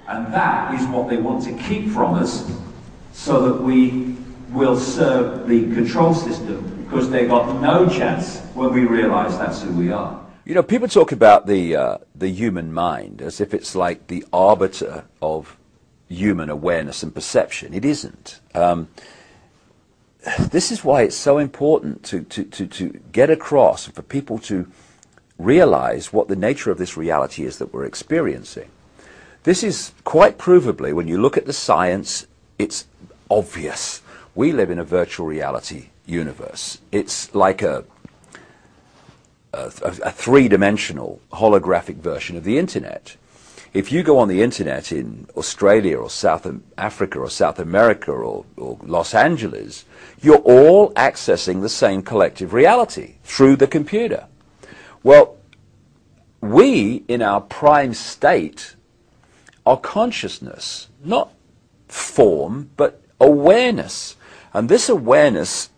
And that is what they want to keep from us, so that we will serve the control system, because they got no chance when we realize that's who we are. You know, people talk about the human mind as if it's like the arbiter of human awareness and perception. It isn't. This is why it's so important to get across, and for people to realize what the nature of this reality is that we're experiencing. This is quite provably, when you look at the science, it's obvious. We live in a virtual reality universe. It's like a three-dimensional holographic version of the internet. If you go on the internet in Australia or South Africa or South America or Los Angeles, you're all accessing the same collective reality through the computer. Well, we, in our prime state, are consciousness, not form, but awareness. And this awareness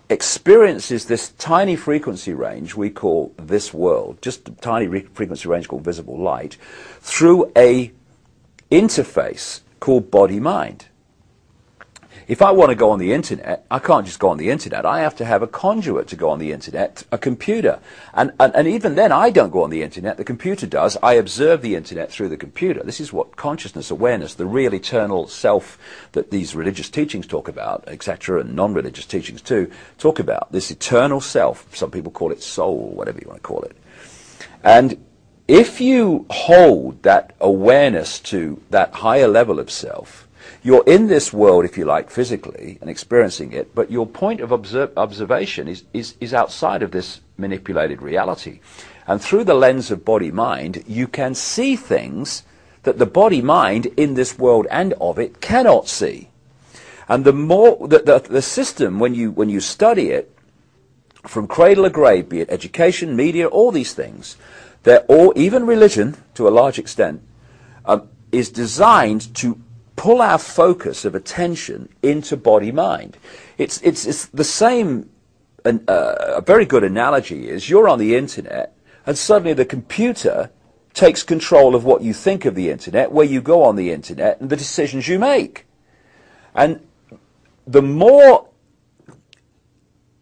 experiences this tiny frequency range we call this world, just a tiny frequency range called visible light, through a interface called body-mind. If I want to go on the internet, I can't just go on the internet. I have to have a conduit to go on the internet, a computer. And even then, I don't go on the internet. The computer does. I observe the internet through the computer. This is what consciousness, awareness, the real eternal self that these religious teachings talk about, etc., and non-religious teachings too, talk about. This eternal self. Some people call it soul, whatever you want to call it. And if you hold that awareness to that higher level of self, you're in this world, if you like, physically and experiencing it, but your point of observation is outside of this manipulated reality. And through the lens of body-mind, you can see things that the body-mind in this world and of it cannot see. And the more the system, when you study it, from cradle to grave, be it education, media, all these things, they're all, even religion to a large extent, is designed to pull our focus of attention into body-mind. It's the same. A very good analogy is you're on the internet, and suddenly the computer takes control of what you think of the internet, where you go on the internet, and the decisions you make. And the more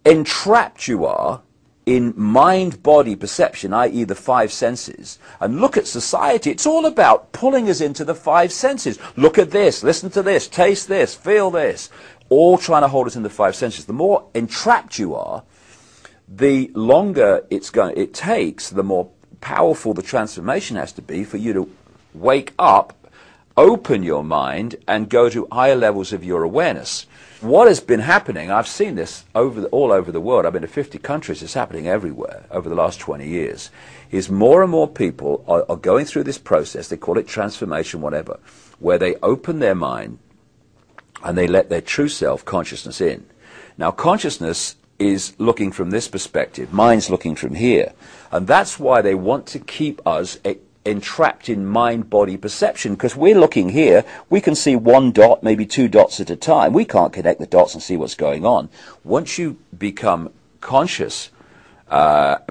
entrapped you are in mind-body perception, i.e. the five senses, and look at society, it's all about pulling us into the five senses. Look at this, listen to this, taste this, feel this, all trying to hold us in the five senses. The more entrapped you are, the longer it takes, the more powerful the transformation has to be for you to wake up, open your mind, and go to higher levels of your awareness. What has been happening, I've seen this all over the world, I've been to 50 countries, it's happening everywhere over the last 20 years, is more and more people are going through this process, they call it transformation, whatever, where they open their mind and they let their true self consciousness in. Now consciousness is looking from this perspective, mind's looking from here, and that's why they want to keep us entrapped in mind-body perception, because we're looking here, we can see one dot, maybe two dots at a time. We can't connect the dots and see what's going on. Once you become conscious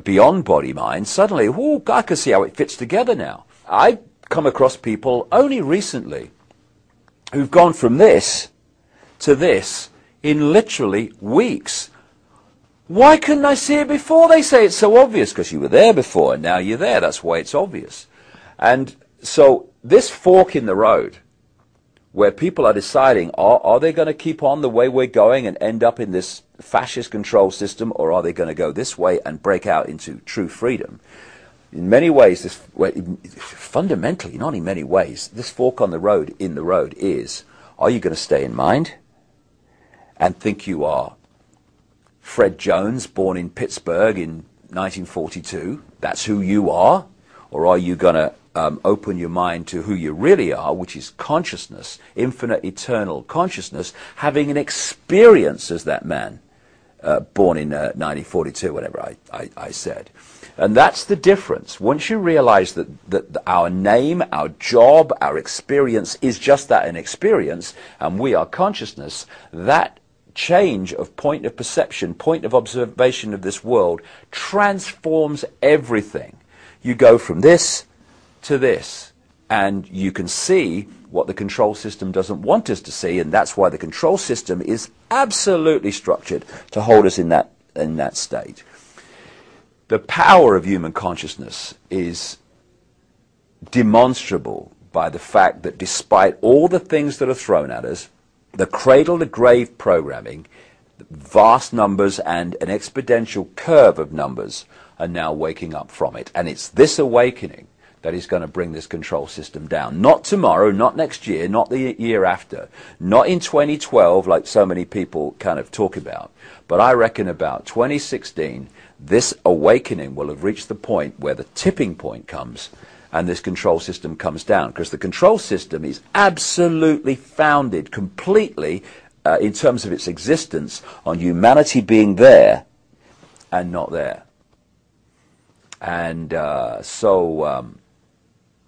beyond body-mind, suddenly, oh, I can see how it fits together now. I've come across people only recently who've gone from this to this in literally weeks. Why couldn't I see it before? They say it's so obvious, because you were there before and now you're there. That's why it's obvious. And so this fork in the road, where people are deciding, are they going to keep on the way we're going and end up in this fascist control system, or are they going to go this way and break out into true freedom? In many ways, fundamentally, not in many ways, this fork on the road, in the road is, are you going to stay in mind and think you are Fred Jones, born in Pittsburgh in 1942, that's who you are? Or are you going to open your mind to who you really are, which is consciousness, infinite, eternal consciousness, having an experience as that man born in 1942, whatever I said. And that's the difference. Once you realize that our name, our job, our experience is just that, an experience, and we are consciousness, that change of point of perception, point of observation of this world transforms everything. You go from this to this, And you can see what the control system doesn't want us to see, and that's why the control system is absolutely structured to hold us in that state. The power of human consciousness is demonstrable by the fact that despite all the things that are thrown at us, the cradle-to-grave programming, vast numbers and an exponential curve of numbers are now waking up from it. And it's this awakening that is going to bring this control system down. Not tomorrow, not next year, not the year after, not in 2012 like so many people kind of talk about, but I reckon about 2016 this awakening will have reached the point where the tipping point comes and this control system comes down, because the control system is absolutely founded completely in terms of its existence on humanity being there and not there. And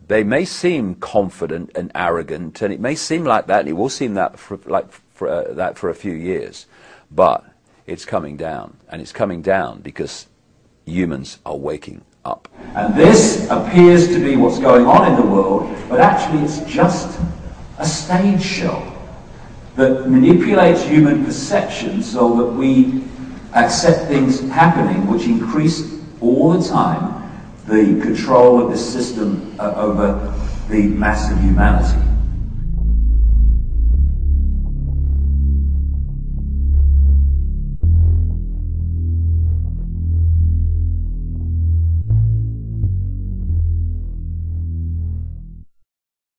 they may seem confident and arrogant, and it may seem like that, and it will seem that for a few years, but it's coming down, and it's coming down because humans are waking up. And this appears to be what's going on in the world, but actually it's just a stage show that manipulates human perception so that we accept things happening which increase all the time the control of this system over the mass of humanity.